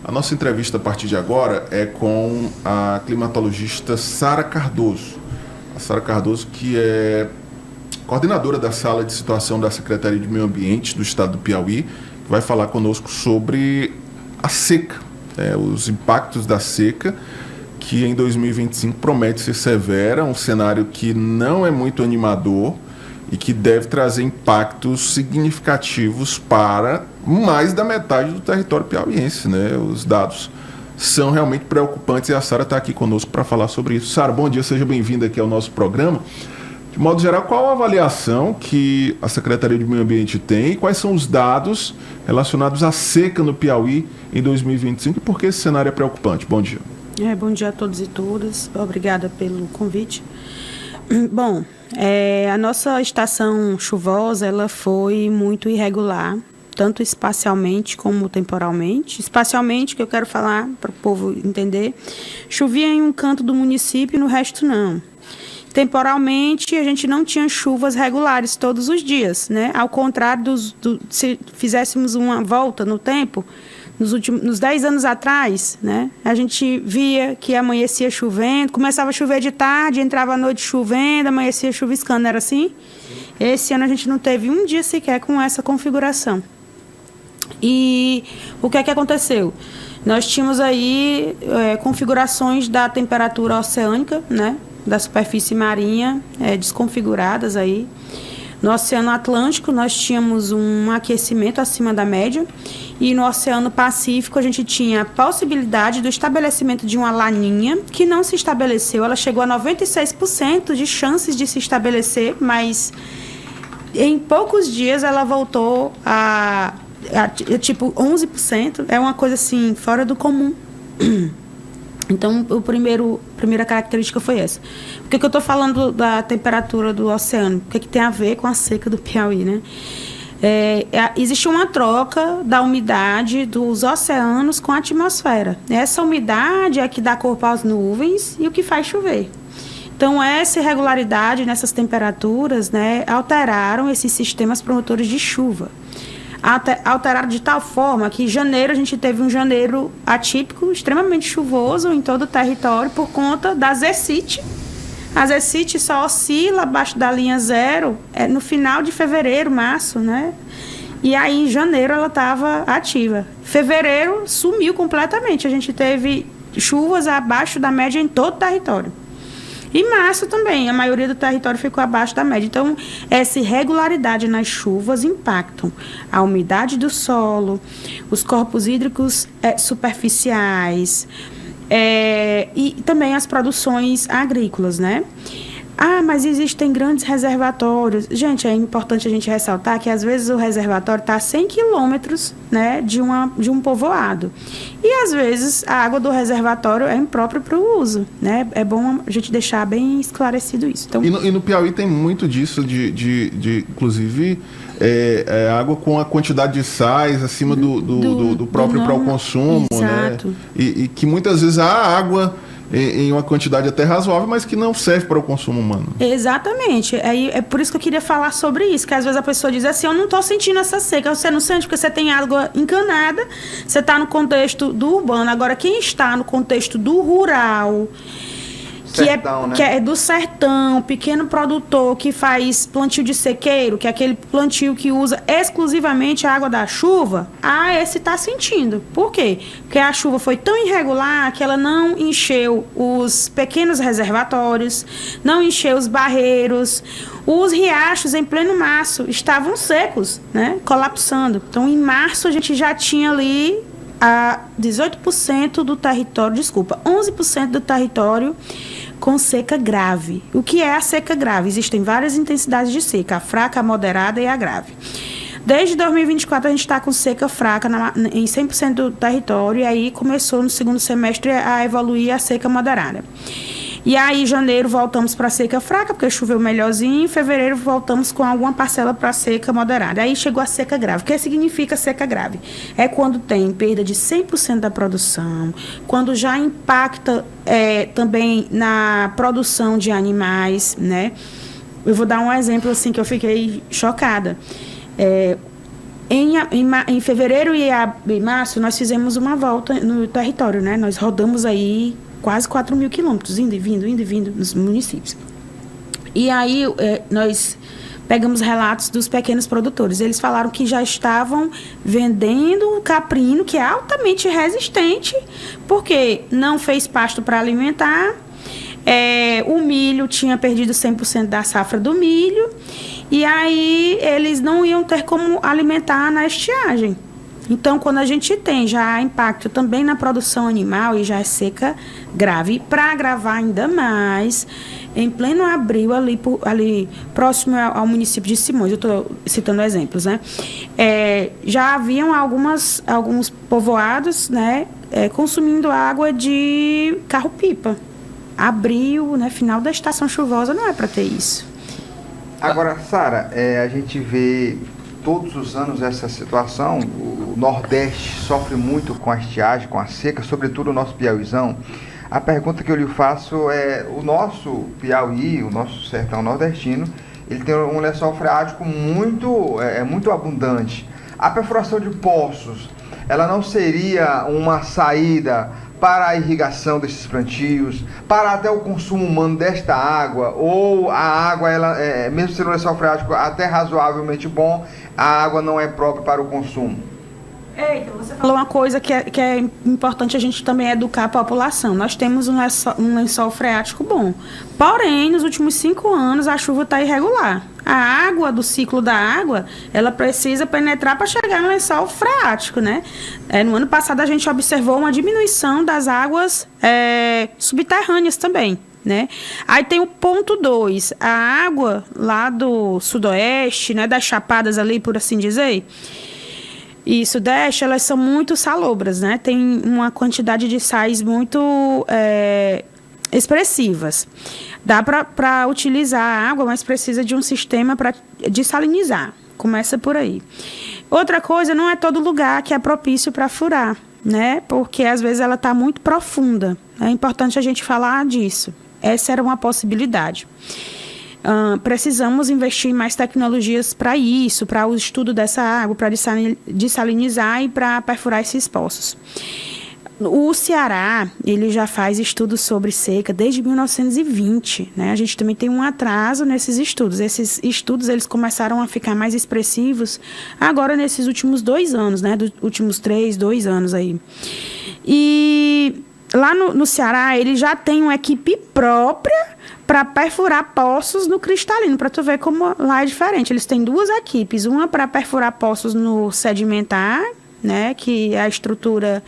A nossa entrevista a partir de agora é com a climatologista Sara Cardoso. A Sara Cardoso, que é coordenadora da Sala de Situação da Secretaria de Meio Ambiente do Estado do Piauí, que vai falar conosco sobre a seca, os impactos da seca, que em 2025 promete ser severa, um cenário que não é muito animador e que deve trazer impactos significativos para mais da metade do território piauiense, né? Os dados são realmente preocupantes e a Sara está aqui conosco para falar sobre isso. Sara, bom dia, seja bem-vinda aqui ao nosso programa. De modo geral, qual a avaliação que a Secretaria de Meio Ambiente tem e quais são os dados relacionados à seca no Piauí em 2025 e por que esse cenário é preocupante? Bom dia. Bom dia a todos e todas. Obrigada pelo convite. Bom, a nossa estação chuvosa ela foi muito irregular, tanto espacialmente como temporalmente. Espacialmente, que eu quero falar para o povo entender, chovia em um canto do município e no resto não. Temporalmente, a gente não tinha chuvas regulares todos os dias, né? Ao contrário se fizéssemos uma volta no tempo, nos 10 anos atrás, né? A gente via que amanhecia chovendo, começava a chover de tarde, entrava à noite chovendo, amanhecia chuviscando, não era assim? Sim. Esse ano a gente não teve um dia sequer com essa configuração. E o que é que aconteceu? Nós tínhamos aí configurações da temperatura oceânica, né? Da superfície marinha desconfiguradas aí. No Oceano Atlântico, nós tínhamos um aquecimento acima da média e no Oceano Pacífico a gente tinha a possibilidade do estabelecimento de uma laninha que não se estabeleceu. Ela chegou a 96% de chances de se estabelecer, mas em poucos dias ela voltou a tipo 11%. É uma coisa assim, fora do comum. Então, a primeira característica foi essa. Por que eu estou falando da temperatura do oceano? O que tem a ver com a seca do Piauí, né? Existe uma troca da umidade dos oceanos com a atmosfera. Essa umidade é que dá corpo às nuvens e o que faz chover. Então, essa irregularidade nessas temperaturas, né, alteraram esses sistemas promotores de chuva. Alteraram de tal forma que em janeiro a gente teve um janeiro atípico, extremamente chuvoso em todo o território por conta da zecite. A zecite só oscila abaixo da linha zero no final de fevereiro, março, né? E aí em janeiro ela estava ativa. Fevereiro sumiu completamente. A gente teve chuvas abaixo da média em todo o território. E março também, a maioria do território ficou abaixo da média. Então, essa irregularidade nas chuvas impactam a umidade do solo, os corpos hídricos superficiais e também as produções agrícolas, né? Mas existem grandes reservatórios. Gente, é importante a gente ressaltar que, às vezes, o reservatório está a 100 quilômetros, né, de um povoado. E, às vezes, a água do reservatório é imprópria para o uso, né? É bom a gente deixar bem esclarecido isso. Então, e no Piauí tem muito disso, inclusive, água com a quantidade de sais acima do próprio para o consumo, exato, né? E que, muitas vezes, há água em uma quantidade até razoável, mas que não serve para o consumo humano. Exatamente. É por isso que eu queria falar sobre isso, que às vezes a pessoa diz assim, eu não estou sentindo essa seca. Você não sente porque você tem água encanada, você está no contexto do urbano. Agora, quem está no contexto do rural, que é do sertão, pequeno produtor que faz plantio de sequeiro, que é aquele plantio que usa exclusivamente a água da chuva, esse está sentindo. Por quê? Porque a chuva foi tão irregular que ela não encheu os pequenos reservatórios, não encheu os barreiros. Os riachos, em pleno março, estavam secos, né? Colapsando. Então, em março, a gente já tinha ali 18% do território, 11% do território com seca grave. O que é a seca grave? Existem várias intensidades de seca, a fraca, a moderada e a grave. Desde 2024 a gente está com seca fraca em 100% do território e aí começou no segundo semestre a evoluir a seca moderada. E aí, em janeiro, voltamos para a seca fraca, porque choveu melhorzinho. Em fevereiro, voltamos com alguma parcela para a seca moderada. Aí chegou a seca grave. O que significa seca grave? É quando tem perda de 100% da produção, quando já impacta também na produção de animais, né? Eu vou dar um exemplo assim que eu fiquei chocada. Em fevereiro e março, nós fizemos uma volta no território, né? Nós rodamos aí quase 4.000 quilômetros, indo e vindo nos municípios. E aí, nós pegamos relatos dos pequenos produtores. Eles falaram que já estavam vendendo o caprino, que é altamente resistente, porque não fez pasto para alimentar, o milho tinha perdido 100% da safra do milho, e aí eles não iam ter como alimentar na estiagem. Então, quando a gente tem já impacto também na produção animal e já é seca grave, para agravar ainda mais, em pleno abril, ali próximo ao município de Simões, eu estou citando exemplos, né? Já haviam alguns povoados, né, consumindo água de carro-pipa. Abril, né, final da estação chuvosa, não é para ter isso. Agora, Sara, a gente vê todos os anos essa situação. O Nordeste sofre muito com a estiagem, com a seca, sobretudo o nosso Piauizão. A pergunta que eu lhe faço é: o nosso Piauí, o nosso sertão nordestino, ele tem um lençol freático muito abundante. A perfuração de poços, ela não seria uma saída para a irrigação desses plantios, para até o consumo humano desta água, ou a água, mesmo sendo um lençol freático até razoavelmente bom, a água não é própria para o consumo? Então você falou uma coisa que é importante a gente também educar a população. Nós temos um lençol freático bom. Porém, nos últimos 5 anos, a chuva está irregular. A água, do ciclo da água, ela precisa penetrar para chegar no lençol freático, né? No ano passado, a gente observou uma diminuição das águas subterrâneas também, né? Aí tem o ponto 2. A água lá do sudoeste, né, das chapadas ali, por assim dizer, e sudeste, elas são muito salobras, né? Tem uma quantidade de sais muito expressivas. Dá para utilizar a água, mas precisa de um sistema para dessalinizar. Começa por aí. Outra coisa, não é todo lugar que é propício para furar, né? Porque às vezes ela está muito profunda. É importante a gente falar disso. Essa era uma possibilidade. Precisamos investir em mais tecnologias para isso, para o estudo dessa água, para dessalinizar e para perfurar esses poços. O Ceará, ele já faz estudos sobre seca desde 1920, né? A gente também tem um atraso nesses estudos. Esses estudos, eles começaram a ficar mais expressivos agora nesses últimos 2 anos, né? Dos últimos 2 anos aí. E lá no Ceará, ele já tem uma equipe própria para perfurar poços no cristalino, para tu ver como lá é diferente. Eles têm 2 equipes, uma para perfurar poços no sedimentar, né, que a estrutura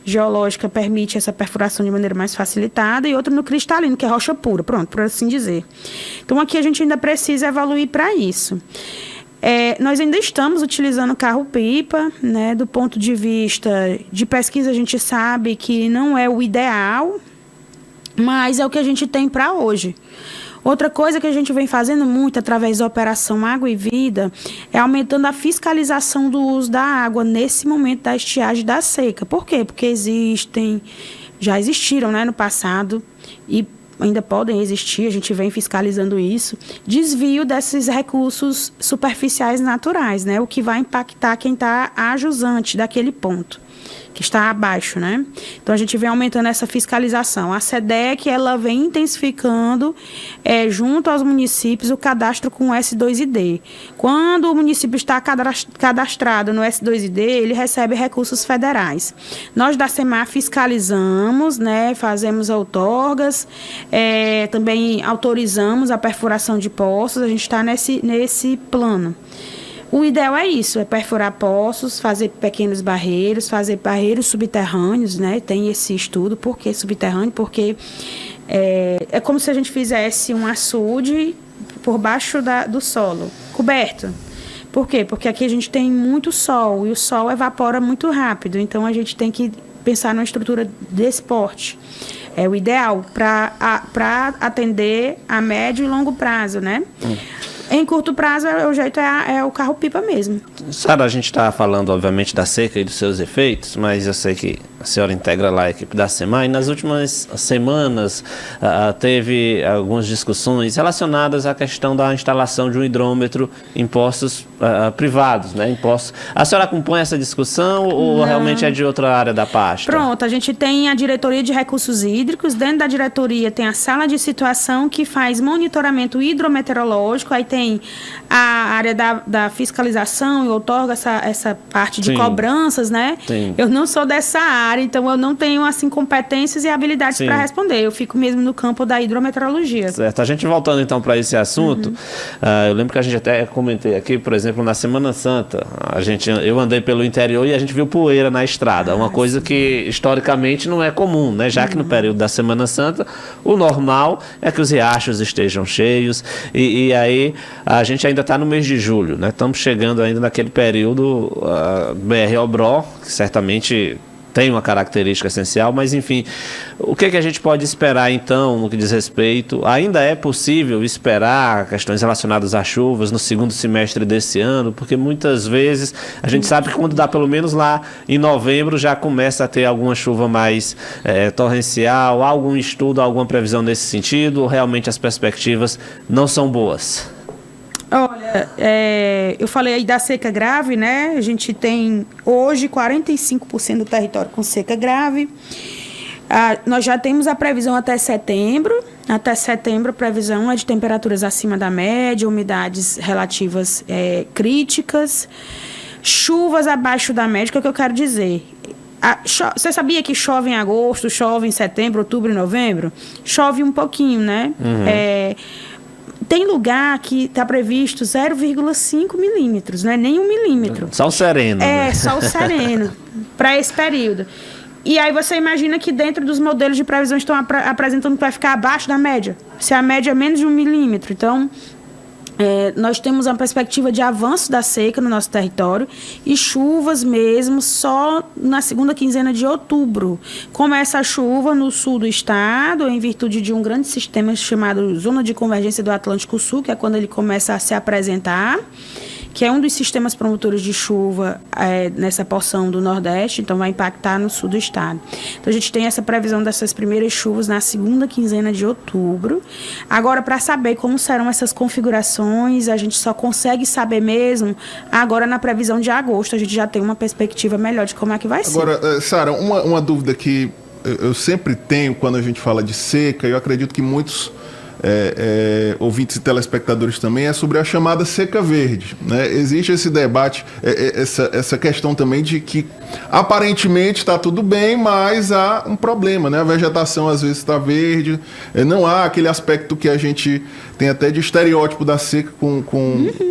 geológica permite essa perfuração de maneira mais facilitada, e outra no cristalino, que é rocha pura, pronto, por assim dizer. Então, aqui a gente ainda precisa evoluir para isso. Nós ainda estamos utilizando carro-pipa, né, do ponto de vista de pesquisa, a gente sabe que não é o ideal, mas é o que a gente tem para hoje. Outra coisa que a gente vem fazendo muito através da Operação Água e Vida é aumentando a fiscalização do uso da água nesse momento da estiagem e da seca. Por quê? Porque já existiram, né, no passado, e ainda podem existir, a gente vem fiscalizando isso, desvio desses recursos superficiais naturais, né, o que vai impactar quem está ajusante daquele ponto, que está abaixo, né? Então, a gente vem aumentando essa fiscalização. A SEDEC, ela vem intensificando, junto aos municípios, o cadastro com o S2ID. Quando o município está cadastrado no S2ID, ele recebe recursos federais. Nós, da SEMAR, fiscalizamos, né? Fazemos outorgas, também autorizamos a perfuração de poços, a gente está nesse plano. O ideal é isso, é perfurar poços, fazer pequenos barreiros, fazer barreiros subterrâneos, né? Tem esse estudo. Por que subterrâneo? Porque é como se a gente fizesse um açude por baixo do solo, coberto. Por quê? Porque aqui a gente tem muito sol e o sol evapora muito rápido. Então, a gente tem que pensar numa estrutura desse porte. É o ideal para atender a médio e longo prazo, né? Em curto prazo, o jeito é o carro-pipa mesmo. Sara, a gente está falando, obviamente, da seca e dos seus efeitos, mas eu sei que a senhora integra lá a equipe da SEMAI, e nas últimas semanas teve algumas discussões relacionadas à questão da instalação de um hidrômetro em postos privados, né? Em postos. A senhora acompanha essa discussão ou realmente é de outra área da pasta? Pronto, a gente tem a diretoria de recursos hídricos, dentro da diretoria tem a sala de situação que faz monitoramento hidrometeorológico, aí tem a área da fiscalização e outorga essa parte de cobranças, né? Sim. Eu não sou dessa área, então eu não tenho, assim, competências e habilidades para responder. Eu fico mesmo no campo da hidrometeorologia. Certo. A gente voltando, então, para esse assunto, eu lembro que a gente até comentei aqui, por exemplo, na Semana Santa, eu andei pelo interior e a gente viu poeira na estrada, uma coisa que, historicamente, não é comum, né? Já que no período da Semana Santa, o normal é que os riachos estejam cheios e aí a gente ainda está no mês de julho, né? Estamos chegando ainda naquele período BR-Obró, que certamente tem uma característica essencial, mas enfim, o que a gente pode esperar então no que diz respeito? Ainda é possível esperar questões relacionadas às chuvas no segundo semestre desse ano? Porque muitas vezes a gente sabe que quando dá pelo menos lá em novembro já começa a ter alguma chuva mais torrencial, algum estudo, alguma previsão nesse sentido, ou realmente as perspectivas não são boas? Olha, eu falei aí da seca grave, né? A gente tem hoje 45% do território com seca grave. Nós já temos a previsão até setembro. Até setembro a previsão é de temperaturas acima da média, umidades relativas críticas, chuvas abaixo da média. O que é que eu quero dizer? Você sabia que chove em agosto, chove em setembro, outubro e novembro? Chove um pouquinho, né? Tem lugar que está previsto 0,5 milímetros, não é nem 1 milímetro. Só o sereno. Só o sereno, para esse período. E aí você imagina que dentro dos modelos de previsão estão apresentando que vai ficar abaixo da média. Se a média é menos de 1 milímetro. Então, nós temos uma perspectiva de avanço da seca no nosso território e chuvas mesmo só na segunda quinzena de outubro. Começa a chuva no sul do estado, em virtude de um grande sistema chamado Zona de Convergência do Atlântico Sul, que é quando ele começa a se apresentar, que é um dos sistemas promotores de chuva nessa porção do Nordeste, então vai impactar no sul do estado. Então a gente tem essa previsão dessas primeiras chuvas na segunda quinzena de outubro. Agora, para saber como serão essas configurações, a gente só consegue saber mesmo agora na previsão de agosto. A gente já tem uma perspectiva melhor de como é que vai ser. Agora, Sara, uma dúvida que eu sempre tenho quando a gente fala de seca, eu acredito que muitos ouvintes e telespectadores também, é sobre a chamada seca verde, né? Existe esse debate, essa questão também de que aparentemente está tudo bem, mas há um problema, né? A vegetação às vezes está verde, não há aquele aspecto que a gente tem até de estereótipo da seca com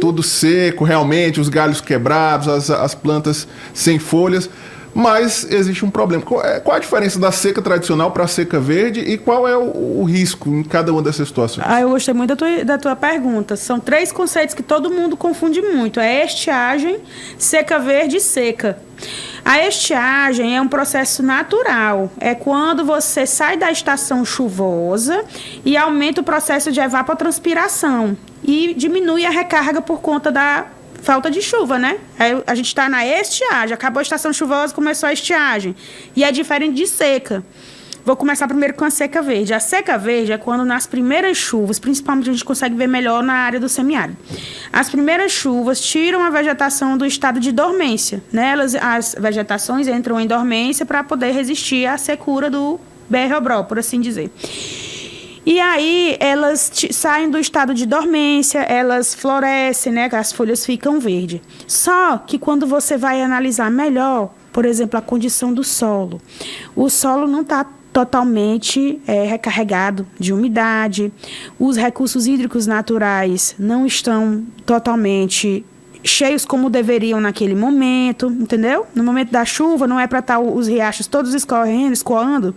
tudo seco, realmente, os galhos quebrados, as plantas sem folhas. Mas existe um problema. Qual a diferença da seca tradicional para a seca verde e qual é o risco em cada uma dessas situações? Eu gostei muito da tua pergunta. São 3 conceitos que todo mundo confunde muito. É estiagem, seca verde e seca. A estiagem é um processo natural. É quando você sai da estação chuvosa e aumenta o processo de evapotranspiração e diminui a recarga por conta da falta de chuva, né? A gente está na estiagem, acabou a estação chuvosa, começou a estiagem. E é diferente de seca. Vou começar primeiro com a seca verde. A seca verde é quando nas primeiras chuvas, principalmente a gente consegue ver melhor na área do semiárido. As primeiras chuvas tiram a vegetação do estado de dormência, né? As vegetações entram em dormência para poder resistir à secura do BR-Obró, por assim dizer. E aí elas saem do estado de dormência, elas florescem, né? As folhas ficam verdes. Só que quando você vai analisar melhor, por exemplo, a condição do solo, o solo não está totalmente recarregado de umidade, os recursos hídricos naturais não estão totalmente cheios como deveriam naquele momento, entendeu? No momento da chuva não é para estar os riachos todos escoando.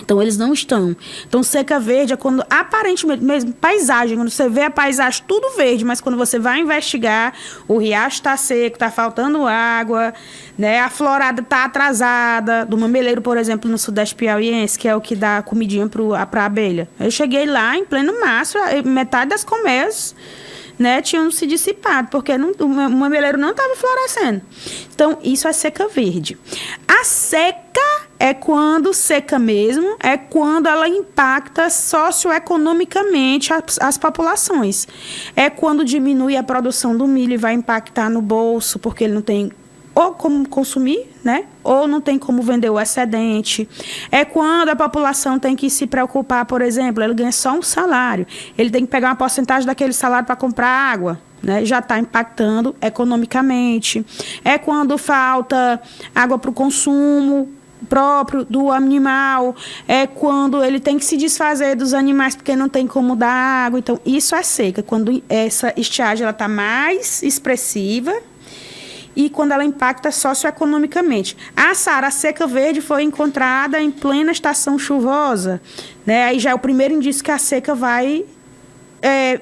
Então, eles não estão. Então, seca verde é quando, aparentemente, mesmo paisagem, quando você vê a paisagem tudo verde, mas quando você vai investigar, o riacho está seco, está faltando água, né? A florada está atrasada. Do mameleiro, por exemplo, no sudeste piauiense, que é o que dá comidinha para a abelha. Eu cheguei lá em pleno março, metade das colmeias né, tinham se dissipado, porque o mameleiro não estava florescendo. Então, isso é seca verde. A seca é quando seca mesmo, é quando ela impacta socioeconomicamente as populações. É quando diminui a produção do milho e vai impactar no bolso, porque ele não tem ou como consumir, né? Ou não tem como vender o excedente. É quando a população tem que se preocupar, por exemplo, ele ganha só um salário, ele tem que pegar uma porcentagem daquele salário para comprar água, né? Já está impactando economicamente. É quando falta água para o consumo próprio do animal, é quando ele tem que se desfazer dos animais porque não tem como dar água. Então, isso é seca, quando essa estiagem está mais expressiva e quando ela impacta socioeconomicamente. A seca verde foi encontrada em plena estação chuvosa, né? Aí já é o primeiro indício que a seca vai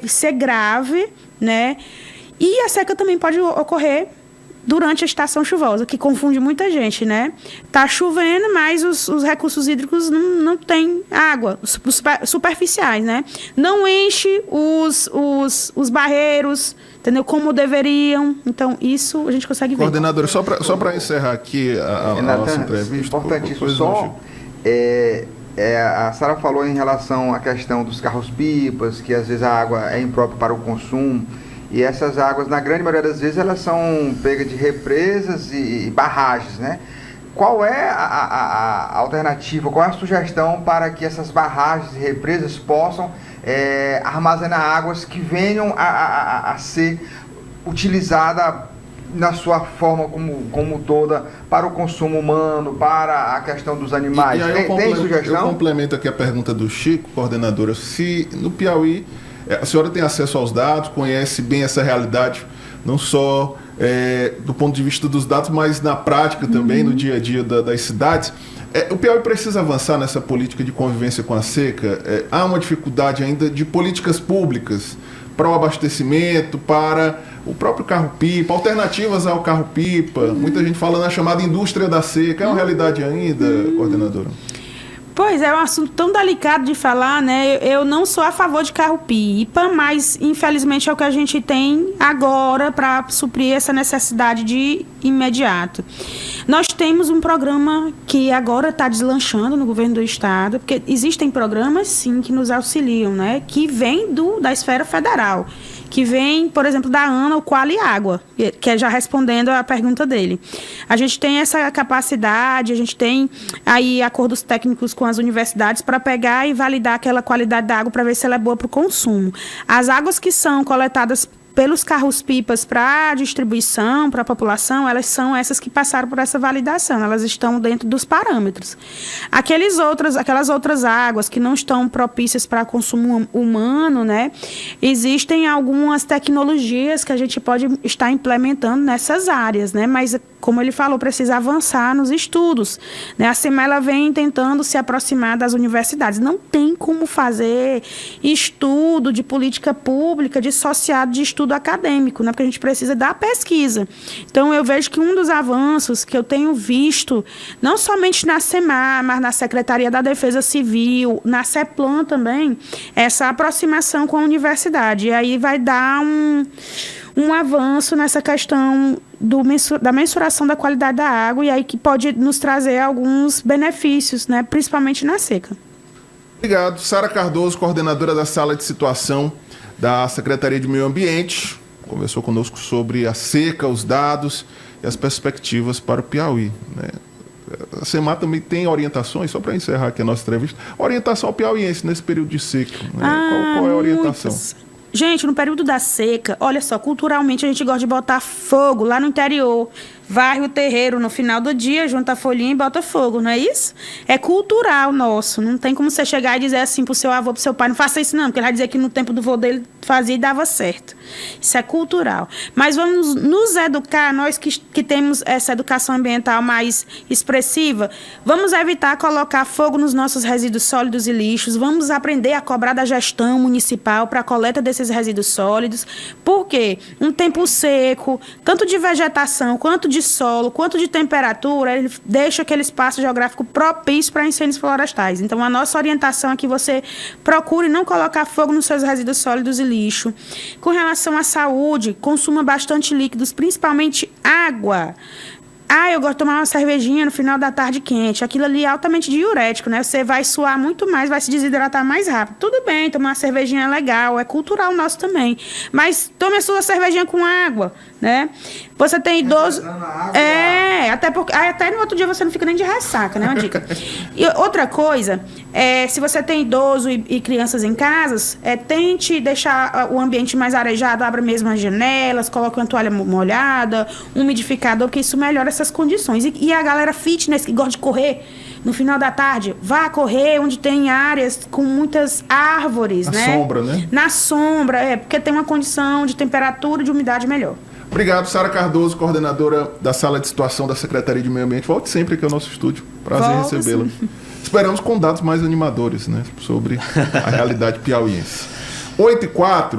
ser grave, né? E a seca também pode ocorrer durante a estação chuvosa, que confunde muita gente, né? Tá chovendo, mas os recursos hídricos não têm água, superficiais, né? Não enche os barreiros, entendeu? Como deveriam. Então, isso a gente consegue ver. Coordenadora, só para encerrar aqui a nossa entrevista. Importantíssimo. A Sara falou em relação à questão dos carros-pipas, que às vezes a água é imprópria para o consumo. E essas águas, na grande maioria das vezes, elas são pegas de represas e barragens, né? Qual é a alternativa, qual é a sugestão para que essas barragens e represas possam armazenar águas que venham a ser utilizada na sua forma como toda para o consumo humano, para a questão dos animais? Tem sugestão? Eu complemento aqui a pergunta do Chico, coordenadora. Se no Piauí a senhora tem acesso aos dados, conhece bem essa realidade, não só do ponto de vista dos dados, mas na prática também, no dia a dia das cidades. O Piauí precisa avançar nessa política de convivência com a seca. Há uma dificuldade ainda de políticas públicas para o abastecimento, para o próprio carro-pipa, alternativas ao carro-pipa. Muita gente fala na chamada indústria da seca. É uma realidade ainda, coordenadora? Pois é um assunto tão delicado de falar, né? Eu não sou a favor de carro-pipa, mas infelizmente é o que a gente tem agora para suprir essa necessidade de imediato. Nós temos um programa que agora está deslanchando no governo do estado, porque existem programas, sim, que nos auxiliam, né? Que vêm da esfera federal, que vem, por exemplo, da ANA, o Quali Água, que é já respondendo à pergunta dele. A gente tem essa capacidade, a gente tem aí acordos técnicos com as universidades para pegar e validar aquela qualidade da água para ver se ela é boa para o consumo. As águas que são coletadas pelos carros-pipas para distribuição, para a população, elas são essas que passaram por essa validação, elas estão dentro dos parâmetros. Aquelas outras águas que não estão propícias para consumo humano, né? Existem algumas tecnologias que a gente pode estar implementando nessas áreas, né? Mas, como ele falou, precisa avançar nos estudos, né? A CEMA, ela vem tentando se aproximar das universidades. Não tem como fazer estudo de política pública dissociado de estudo acadêmico, né? Porque a gente precisa da pesquisa. Então, eu vejo que um dos avanços que eu tenho visto, não somente na CEMAR, mas na Secretaria da Defesa Civil, na CEPLAN também, essa aproximação com a universidade. E aí vai dar um avanço nessa questão da mensuração da qualidade da água, e aí que pode nos trazer alguns benefícios, né? Principalmente na seca. Obrigado. Sara Cardoso, coordenadora da Sala de Situação da Secretaria de Meio Ambiente, conversou conosco sobre a seca, os dados e as perspectivas para o Piauí, né? A CEMAR também tem orientações, só para encerrar aqui a nossa entrevista, orientação ao piauiense nesse período de seca, né? Qual é a orientação? Muitas. Gente, no período da seca, olha só, culturalmente a gente gosta de botar fogo lá no interior. Varre o terreiro no final do dia, junta a folhinha e bota fogo, não é isso? É cultural nosso. Não tem como você chegar e dizer assim pro seu avô, pro seu pai, não faça isso não, porque ele vai dizer que no tempo do vô dele fazia e dava certo. Isso é cultural. Mas vamos nos educar, nós que temos essa educação ambiental mais expressiva, vamos evitar colocar fogo nos nossos resíduos sólidos e lixos, vamos aprender a cobrar da gestão municipal para a coleta desses resíduos sólidos. Por quê? Um tempo seco, tanto de vegetação quanto de de solo quanto de temperatura, ele deixa aquele espaço geográfico propício para incêndios florestais. Então, a nossa orientação é que você procure não colocar fogo nos seus resíduos sólidos e lixo. Com relação à saúde, consuma bastante líquidos, principalmente água. Eu gosto de tomar uma cervejinha no final da tarde quente. Aquilo ali é altamente diurético, né? Você vai suar muito mais, vai se desidratar mais rápido. Tudo bem, tomar uma cervejinha é legal, é cultural nosso também. Mas tome a sua cervejinha com água, né? Você tem idoso... até no outro dia você não fica nem de ressaca, né? Uma dica. E outra coisa, se você tem idoso e crianças em casas, tente deixar o ambiente mais arejado, abra mesmo as janelas, coloque uma toalha molhada, um umidificador, porque isso melhora essas condições. E a galera fitness que gosta de correr no final da tarde, vá correr onde tem áreas com muitas árvores, né? Na sombra, né? Na sombra, porque tem uma condição de temperatura e de umidade melhor. Obrigado, Sara Cardoso, coordenadora da Sala de Situação da Secretaria de Meio Ambiente. Volte sempre aqui ao nosso estúdio. Prazer em recebê-la. Esperamos com dados mais animadores, né, sobre a realidade piauiense. 8h04.